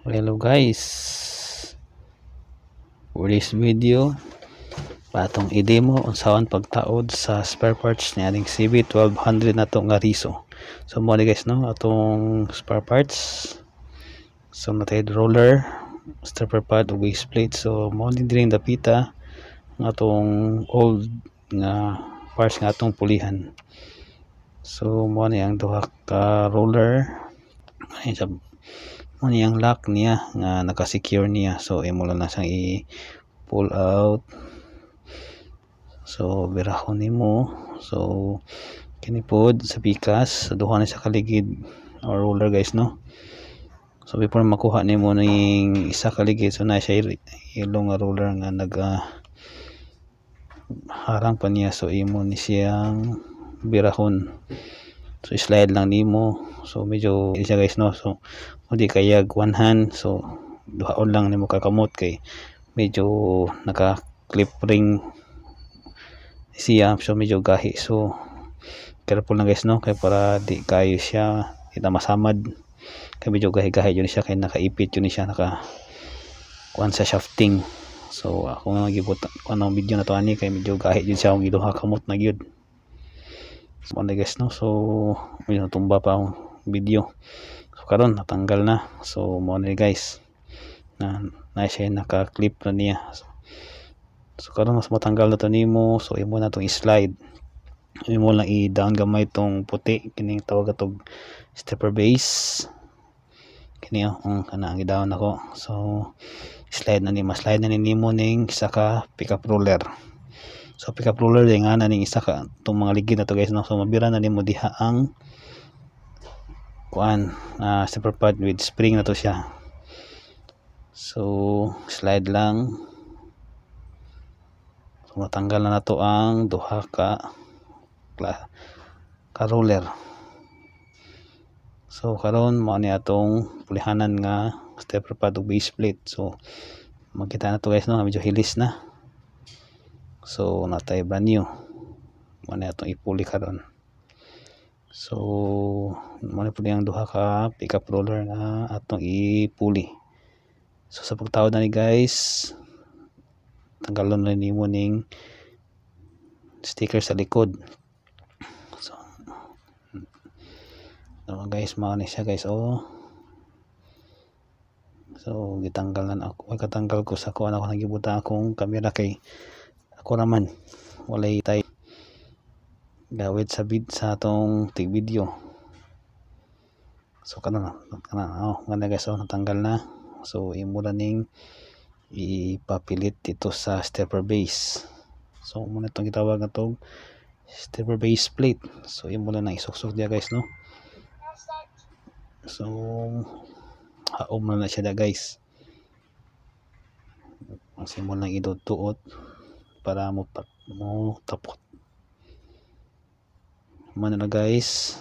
Hello guys, for this video patong i-demo unsaon pagtaod sa spare parts ni ating CB1200 na to nga riso. So mo ni guys no, atong spare parts, so natay roller, stepper pad ug base plate. So mo din diri dapita nga atong old nga parts nga atong pulihan. So mo ni ang duha ka roller, ay sa mo ni ang lock niya nga naka-secure niya. So imo lang na siyang i-pull out. So birahon nimo. So kini pod sa pikas sa duha ni sa kaligid or roller guys no. So before makuha nimo ning isa kaligid, so na siya ilong nga roller nga harang pa niya. So imo ni siyang birahon. So slide lang nimo. So medyo siya guys no. So hindi kayag one hand. So duhaon lang nimo kakamot kay medyo naka clip ring siya. So medyo gahi. So careful lang guys no, kay para di kayo siya kita masamad, kay medyo gahi-gahi yun siya, kay nakaipit yun siya, naka kuan sa shafting. So ako nga gibot anong video na to ani kay medyo gahi yun siya, kung giduha kamot na gyud. So guys no, so medyo tumba pa ang video. So karon natanggal na. So mo na guys na siya naka-clip na niya. So karon mas matanggal na to nimo. So imo na tong i-slide, imo lang i-down gamay tong puti, kining tawag atog stepper base kini kana ang i-down ako. So slide na nimo ning isa ka pickup roller. So pickup roller din nga na ning isa ka tong mga ligid na to guys no. So mabira na nimo diha ang kuan stepper pad with spring na to siya. So slide lang. So matanggal na nato ang duha ka roller. So karon mao ni atong pulihanan nga stepper pad ug base plate. So makita na to guys no, medyo hilis na. So natay brand new. Mao ni atong ipuli karon. So mao ni pud ang duha ka pickup roller nga atong ipuli. So sa pagtawad na ni guys, tanggalon na nimo ning sticker sa likod. So guys, mao ni siya guys oh. So gitanggalan ako, katanggal ko sa kuan ako, nagibuta akong kamera kay ako naman walay tay gawit sa atong tig video. So kana ngana guys oh, natanggal na. So imo ra ning ipapilit dito sa stepper base. So muna itong gitawag na itong stepper base plate. So imo lang na isuksok diya guys no. So haom na siya da guys. Ang simol lang idot-tuot para mo tapot. Mano na guys.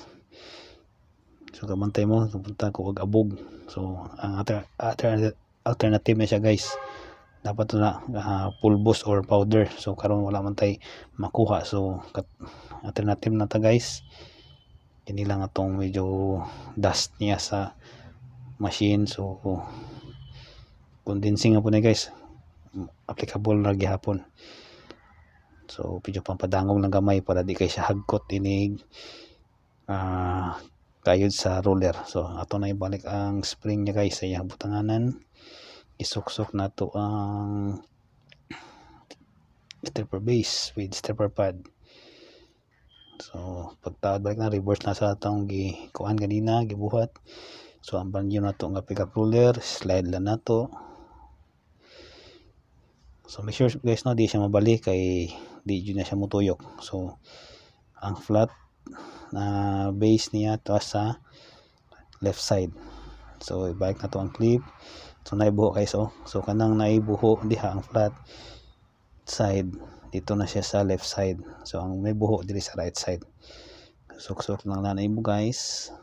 So kamantay mo, punta ko og abog. So ang alternative na siya guys, dapat na pulbos or powder. So karon wala man tay makuha. So alternative na ta guys, kini lang atong medyo dust niya sa machine. So condensing po na guys, applicable na gihapon. So medyo pampadangog lang gamay para di kay siya hagkot inig kayod sa roller. So ato na ibalik ang spring niya guys sa iyang butanganan. Isuksok na to ang stepper base with stepper pad. So pagtawad balik na, reverse na sa atong gikuan ganina, gibuhat. So ang banyo na to nga pickup roller, slide lang na to. So make sure guys no, di siya mabalik kay di yun na siya mutuyok. So ang flat na base niya to sa left side. So ibalik na to ang clip. So naibuho guys oh. So kanang naibuho diha ang flat side, dito na siya sa left side. So ang may buho diri sa right side. Suksok lang na naibo guys.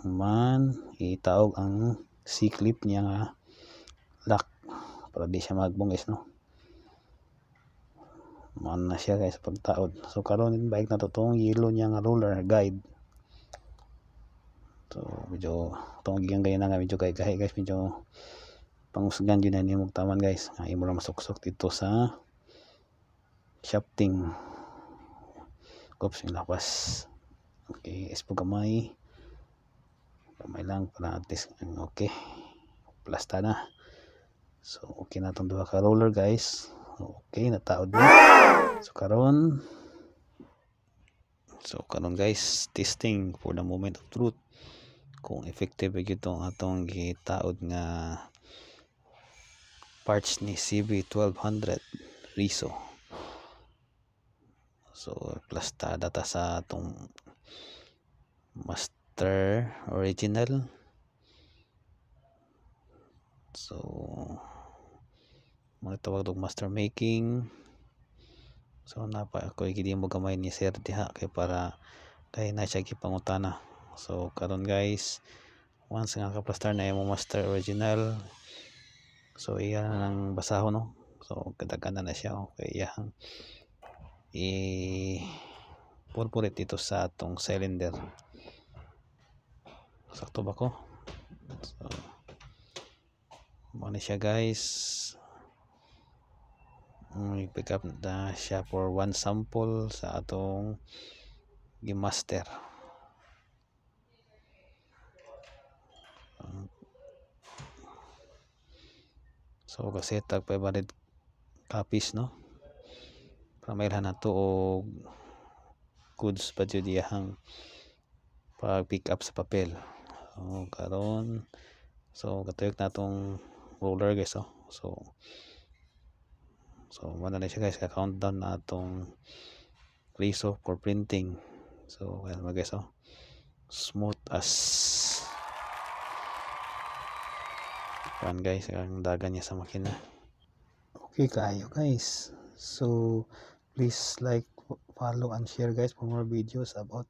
Man itaog ang C-clip niya nga lock para di siya magbong guys no. Man na siya guys pagtaod. So karon balik na to tong yellow niya nga roller guide. So medyo tunggigan kayo na nga, medyo kay guys, medyo pangusgan yun na nimog taman guys, nga imo lang masuksok dito sa shafting. Oops, yung lapas. Okay, ispo gamay lang para at least okay, plasta na. So okay na itong duha ka roller guys. Okay, nataod na. So karon guys, testing for the moment of truth kung effective itong atong gitaod nga parts ni CB1200 Riso. So plasta data sa atong master original. So mga tawag dog master making. So napa ako gidi mo gamay ni sir diha kay para kay na siya gipangutana. So karon guys, once nga kaplastar na yung master original, so iya nang basahon no. So kadaghan na siya okay, iyang purpurit dito sa atong cylinder. Sakto ba ko? So muna siya guys, pick up na siya for one sample sa atong gimaster. So kasi tag 500 copies no, para mailhan na to og goods pa jud iyang pag pick up sa papel. So karon, so katuyok na tong roller guys oh. So wala na siya guys, ka-countdown na atong Riso for printing. So well guys oh, smooth as pan guys ang dagan niya sa makina. Okay kayo guys, so please like, follow and share guys for more videos about